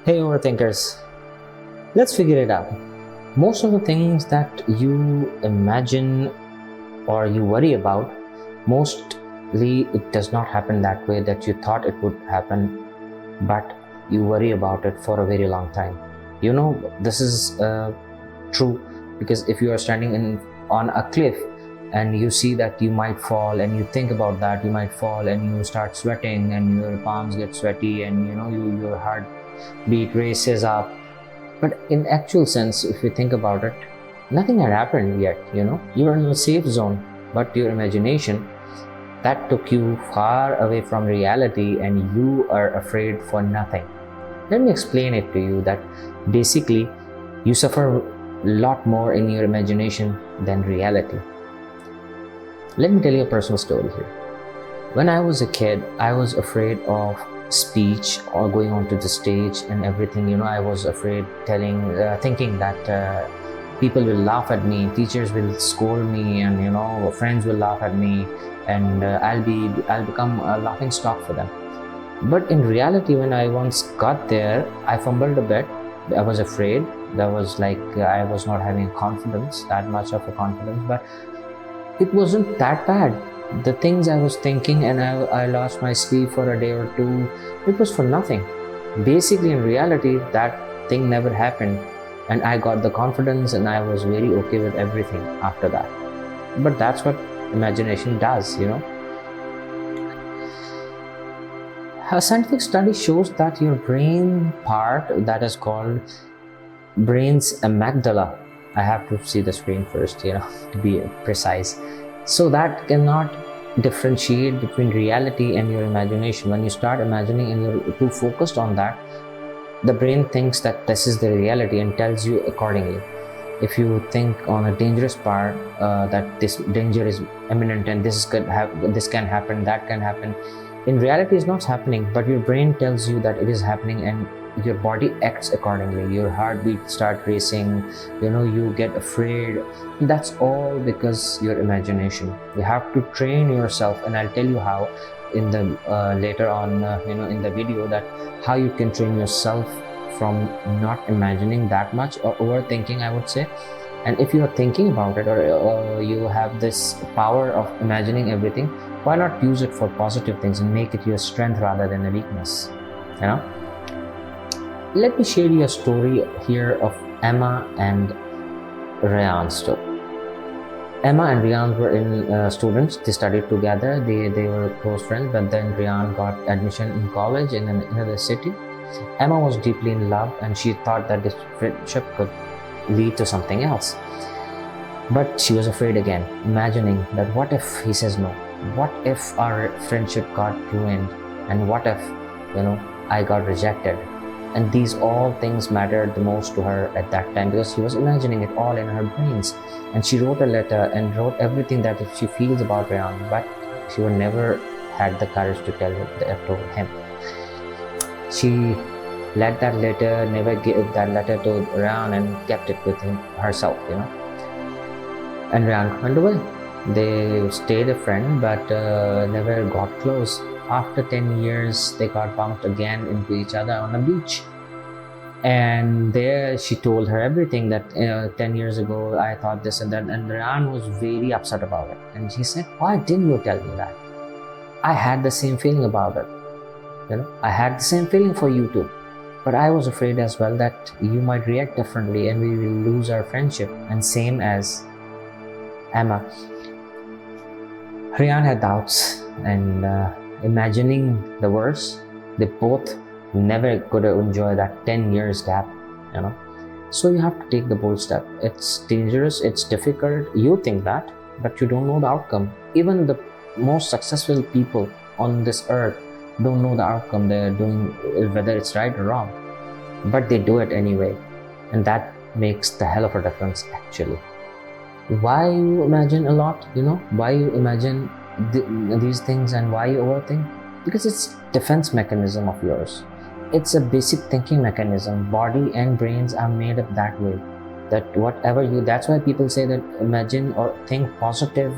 Hey, overthinkers, let's figure it out. Most of the things that you imagine or you worry about, mostly it does not happen that way that you thought it would happen, but you worry about it for a very long time. This is true because if you are standing on a cliff and you see that you might fall and you think about that you might fall and you start sweating and your palms get sweaty and your heart beat races up, but in actual sense, if you think about it, nothing had happened yet. You're in a safe zone, but your imagination that took you far away from reality and you are afraid for nothing. Let me explain it to you that basically you suffer a lot more in your imagination than reality. Let me tell you a personal story here. When I was a kid, I was afraid of speech or going onto the stage and everything. I was afraid thinking that people will laugh at me, teachers will scold me, and friends will laugh at me, and I'll become a laughing stock for them. But in reality, when I once got there, I fumbled a bit. I was afraid. That was like I was not having confidence, that much of a confidence, but it wasn't that bad. The things I was thinking, and I lost my sleep for a day or two, it was for nothing. Basically, in reality, that thing never happened, and I got the confidence and I was very okay with everything after that. But that's what imagination does. A scientific study shows that your brain part that is called brain's amygdala, I have to see the screen first, to be precise. So that cannot differentiate between reality and your imagination. When you start imagining and you're too focused on that, the brain thinks that this is the reality and tells you accordingly. If you think on a dangerous part, that this danger is imminent and this can happen, that can happen, in reality it's not happening, but your brain tells you that it is happening and your body acts accordingly. Your heartbeat starts racing, you get afraid. That's all because your imagination. You have to train yourself, and I'll tell you how in the later on in the video, that how you can train yourself from not imagining that much or overthinking, I would say. And if you are thinking about it, or you have this power of imagining everything, why not use it for positive things and make it your strength rather than a weakness? Let me share you a story here of Emma and Ryan's story. Emma and Ryan were students. They studied together. They were close friends, but then Ryan got admission in college in another city. Emma was deeply in love and she thought that this friendship could lead to something else. But she was afraid again, imagining that what if he says no? What if our friendship got ruined? And what if, I got rejected? And these all things mattered the most to her at that time because she was imagining it all in her brains. And she wrote a letter and wrote everything that she feels about Ryan, but she would never had the courage to tell him. She let that letter, never gave that letter to Ryan and kept it with herself, And Ryan went away. They stayed a friend, but never got close. After 10 years, they got bumped again into each other on a beach. And there she told her everything that 10 years ago, I thought this and that. And Ryan was very upset about it. And she said, why didn't you tell me that? I had the same feeling about it. I had the same feeling for you too. But I was afraid as well that you might react differently and we will lose our friendship. And same as Emma. Ryan had doubts and imagining the worst. They both never could enjoy that 10 years gap, So you have to take the bold step. It's dangerous, it's difficult. You think that, but you don't know the outcome. Even the most successful people on this earth don't know the outcome they're doing, whether it's right or wrong. But they do it anyway. And that makes the hell of a difference actually. Why you imagine a lot, why you imagine these things and why you overthink? Because it's defense mechanism of yours. It's a basic thinking mechanism. Body and brains are made up that way, that that's why people say that imagine or think positive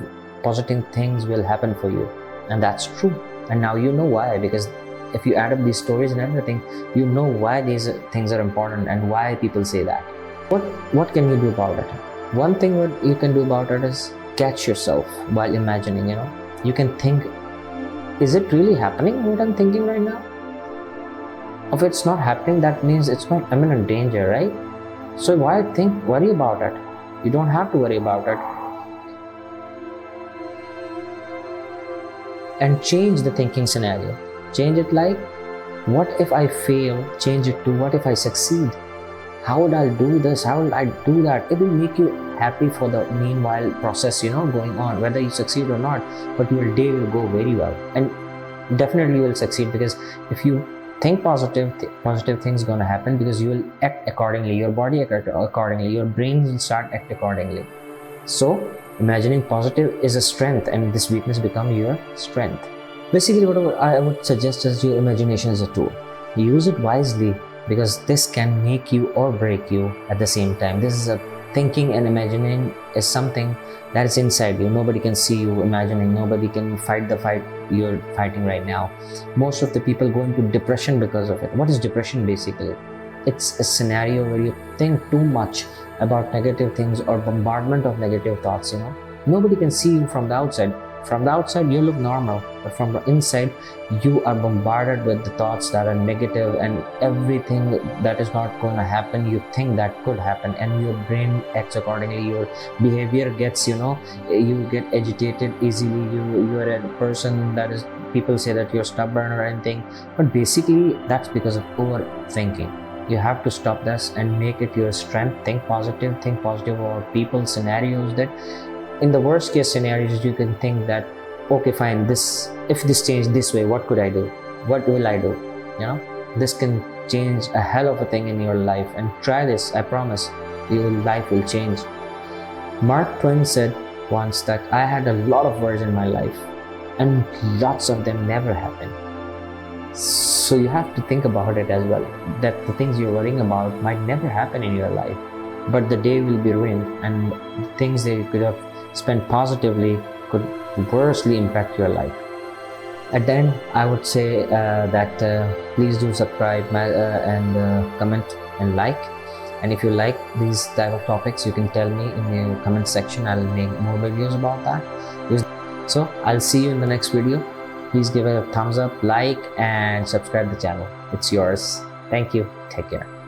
things will happen for you. And that's true. And now you know why, because if you add up these stories and everything, you know why these things are important and why people say that. What can you do about it? One thing what you can do about it is catch yourself while imagining. You can think, is it really happening what I'm thinking right now? If it's not happening, that means it's not imminent danger, right? So why worry about it? You don't have to worry about it. And change the thinking scenario. Change it like, what if I fail? Change it to, what if I succeed? How would I do this? How will I do that? It will make you happy for the meanwhile process, going on, whether you succeed or not, but your day will go very well. And definitely you will succeed, because if you think positive things gonna happen, because you will act accordingly, your body act accordingly, your brain will start act accordingly. So imagining positive is a strength, and this weakness become your strength. Basically, what I would suggest is, your imagination is a tool. Use it wisely, because this can make you or break you at the same time. This is a thinking and imagining is something that is inside you. Nobody can see you imagining. Nobody can fight the fight you're fighting right now. Most of the people go into depression because of it. What is depression basically? It's a scenario where you think too much about negative things, or bombardment of negative thoughts. Nobody can see you from the outside. From the outside you look normal, but from the inside you are bombarded with the thoughts that are negative, and everything that is not going to happen, you think that could happen, and your brain acts accordingly. Your behavior gets, you get agitated easily. You are a person that is, people say that you're stubborn or anything, but basically that's because of overthinking. You have to stop this and make it your strength. Think positive about people, scenarios, that in the worst case scenarios you can think that, okay fine, if this changed this way, what could I do? What will I do? This can change a hell of a thing in your life. And try this, I promise your life will change. Mark Twain said once that I had a lot of worries in my life, and lots of them never happened. So you have to think about it as well, that the things you're worrying about might never happen in your life, but the day will be ruined, and the things that you could have spent positively could worstly impact your life. At the end, I would say that please do subscribe and comment and like. And if you like these type of topics, you can tell me in the comment section. I'll make more videos about that. So I'll see you in the next video. Please give it a thumbs up, like, and subscribe the channel. It's yours. Thank you. Take care.